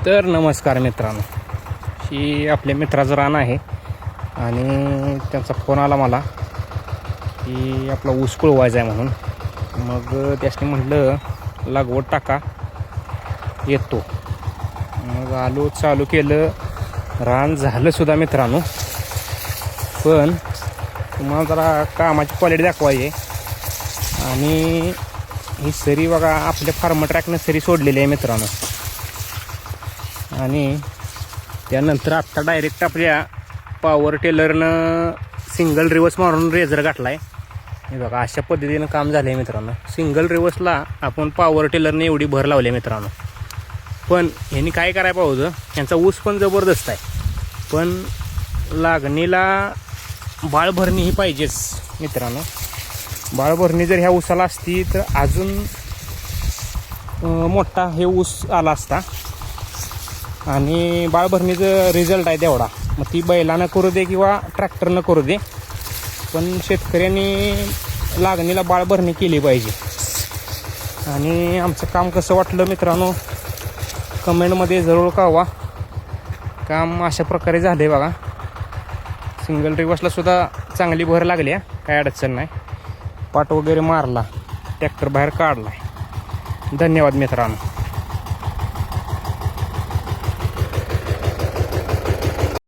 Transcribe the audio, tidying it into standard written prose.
तर नमस्कार मित्रांनो, ही आपल्या मित्राचं रान आहे आणि त्यांचा फोन आला मला की आपला ऊस कुळवायचा आहे म्हणून. मग त्याने म्हटलं लागवड टाका, येतो. मग आलो, चालू केलं. रान झालं सुद्धा मित्रांनो, पण तुम्हाला जरा कामाची क्वालिटी दाखवायची. आणि ही सरी बघा, आपल्या फार्म ट्रॅकनं सरी सोडलेली आहे मित्रांनो. आणि त्यानंतर आत्ता डायरेक्ट आपल्या पॉवर टेलरनं सिंगल रिवर्स मारून रेझर गाठला आहे. हे बघा, अशा पद्धतीनं काम झालं आहे मित्रांनो. सिंगल रिवर्सला आपण पॉवर टेलरने एवढी भर लावली आहे मित्रांनो. पण ह्यांनी काय करायला पाहिजे, यांचा ऊस पण जबरदस्त आहे, पण लागणीला बाळभरणी ही पाहिजेच मित्रांनो. बाळभरणी जर ह्या ऊसाला असती तर अजून मोठा हे ऊस आला असता. आणि बाळभरणीचं रिझल्ट आहे तेवढा, मग ती बैलानं करू दे किंवा ट्रॅक्टरनं करू दे, पण शेतकऱ्यांनी लागणीला बाळभरणी केली पाहिजे. आणि आमचं काम कसं वाटलं मित्रांनो, कमेंटमध्ये जरूर कळवा. काम अशा प्रकारे झालं आहे बघा. सिंगल रिवर्सला सुद्धा चांगली भर लागली आहे, काय अडचण नाही. पाट वगैरे मारला, ट्रॅक्टर बाहेर काढला. धन्यवाद मित्रांनो.